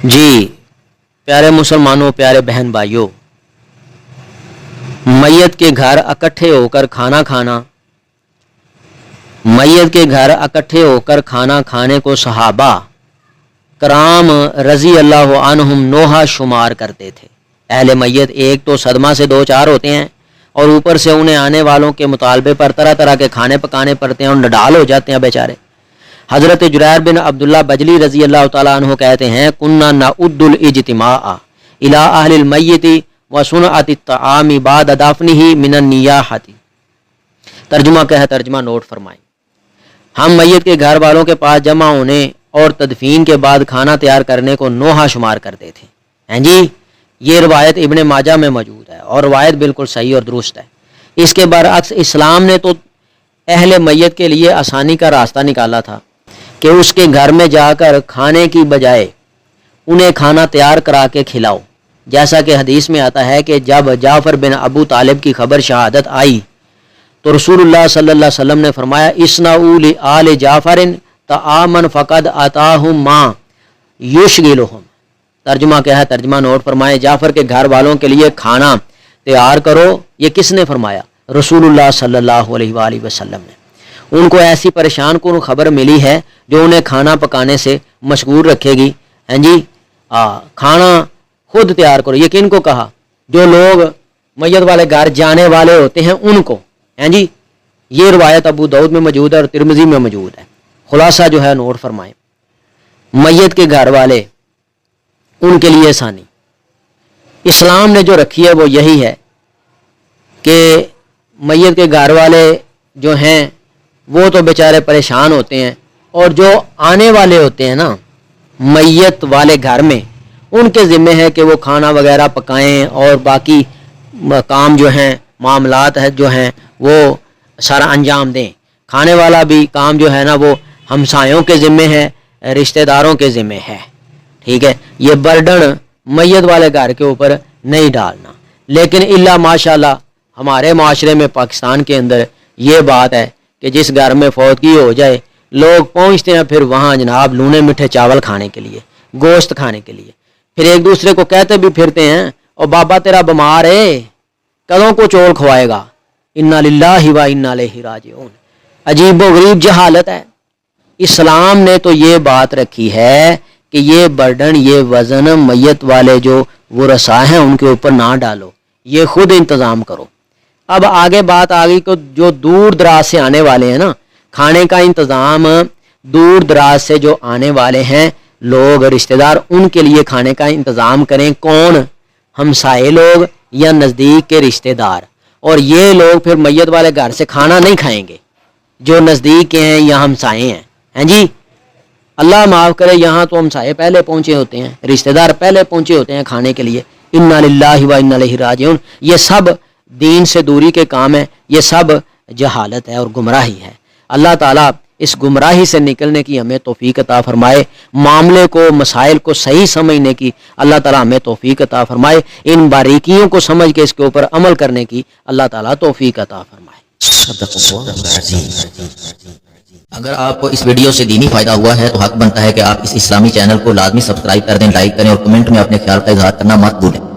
جی پیارے مسلمانوں، پیارے بہن بھائیوں، میت کے گھر اکٹھے ہو کر کھانا کھانا، میت کے گھر اکٹھے ہو کر کھانا کھانے کو صحابہ کرام رضی اللہ عنہم نوحہ شمار کرتے تھے۔ اہل میت ایک تو صدمہ سے دو چار ہوتے ہیں اور اوپر سے انہیں آنے والوں کے مطالبے پر طرح طرح کے کھانے پکانے پڑتے ہیں اور نڈال ہو جاتے ہیں بیچارے۔ حضرت جریر بن عبداللہ بجلی رضی اللہ تعالیٰ عنہ کہتے ہیں کننا نعد الاجتماع الی اہل المیت وصنعۃ الطعام بعد دفنہ من النیاحۃ۔ ترجمہ کیا ہے، ترجمہ نوٹ فرمائیں۔ ہم میت کے گھر والوں کے پاس جمع ہونے اور تدفین کے بعد کھانا تیار کرنے کو نوحہ شمار کرتے تھے۔ ہیں جی، یہ روایت ابن ماجہ میں موجود ہے اور روایت بالکل صحیح اور درست ہے۔ اس کے برعکس اسلام نے تو اہل میت کے لیے آسانی کا راستہ نکالا تھا کہ اس کے گھر میں جا کر کھانے کی بجائے انہیں کھانا تیار کرا کے کھلاؤ، جیسا کہ حدیث میں آتا ہے کہ جب جعفر بن ابو طالب کی خبر شہادت آئی تو رسول اللہ صلی اللہ علیہ وسلم نے فرمایا اصنعوا لآل جعفر طعاما فقد آتاہم ما یشغلہم۔ ترجمہ کیا ہے، ترجمہ نوٹ فرمائیں۔ جعفر کے گھر والوں کے لیے کھانا تیار کرو، یہ کس نے فرمایا؟ رسول اللہ صلی اللہ علیہ وآلہ وسلم نے۔ ان کو ایسی پریشان کن خبر ملی ہے جو انہیں کھانا پکانے سے مشغول رکھے گی۔ ہیں جی، کھانا خود تیار کرو۔ یہ کن کو کہا؟ جو لوگ میت والے گھر جانے والے ہوتے ہیں ان کو۔ ہیں جی، یہ روایت ابو داؤد میں موجود ہے اور ترمذی میں موجود ہے۔ خلاصہ جو ہے نوٹ فرمائیں، میت کے گھر والے ان کے لیے آسانی اسلام نے جو رکھی ہے وہ یہی ہے کہ میت کے گھر والے جو ہیں وہ تو بیچارے پریشان ہوتے ہیں، اور جو آنے والے ہوتے ہیں نا میت والے گھر میں، ان کے ذمہ ہے کہ وہ کھانا وغیرہ پکائیں اور باقی کام جو ہیں، معاملات ہے جو ہیں وہ سارا انجام دیں۔ کھانے والا بھی کام جو ہے نا وہ ہمسایوں کے ذمہ ہے، رشتہ داروں کے ذمہ ہے۔ ٹھیک ہے، یہ برڈن میت والے گھر کے اوپر نہیں ڈالنا۔ لیکن الا ماشاءاللہ ہمارے معاشرے میں پاکستان کے اندر یہ بات ہے کہ جس گھر میں فوتگی ہو جائے لوگ پہنچتے ہیں پھر وہاں جناب لونے میٹھے چاول کھانے کے لیے، گوشت کھانے کے لیے، پھر ایک دوسرے کو کہتے بھی پھرتے ہیں اور بابا تیرا بیمار ہے، کدوں کو چول کھوائے گا؟ انا للہ و انا الیہ راجعون۔ عجیب و غریب جہالت ہے۔ اسلام نے تو یہ بات رکھی ہے کہ یہ برڈن، یہ وزن میت والے جو ورثاء ہیں ان کے اوپر نہ ڈالو، یہ خود انتظام کرو۔ اب آگے بات آ گئی کہ جو دور دراز سے آنے والے ہیں نا، کھانے کا انتظام دور دراز سے جو آنے والے ہیں لوگ، رشتہ دار، ان کے لیے کھانے کا انتظام کریں۔ کون؟ ہمسائے لوگ یا نزدیک کے رشتہ دار۔ اور یہ لوگ پھر میت والے گھر سے کھانا نہیں کھائیں گے جو نزدیک کے ہیں یا ہمسائے ہیں۔ ہیں جی، اللہ معاف کرے، یہاں تو ہمسائے پہلے پہنچے ہوتے ہیں، رشتہ دار پہلے پہنچے ہوتے ہیں کھانے کے لیے۔ انا للہ و انا الیہ راجعون۔ یہ سب دین سے دوری کے کام ہیں، یہ سب جہالت ہے اور گمراہی ہے۔ اللہ تعالیٰ اس گمراہی سے نکلنے کی ہمیں توفیق عطا فرمائے، معاملے کو، مسائل کو صحیح سمجھنے کی اللہ تعالیٰ ہمیں توفیق عطا فرمائے، ان باریکیوں کو سمجھ کے اس کے اوپر عمل کرنے کی اللہ تعالیٰ توفیق عطا فرمائے۔ اگر آپ کو اس ویڈیو سے دینی فائدہ ہوا ہے تو حق بنتا ہے کہ آپ اس اسلامی چینل کو لازمی سبسکرائب کر دیں، لائک کریں اور کمنٹ میں اپنے خیال کا اظہار کرنا مت بھولیں۔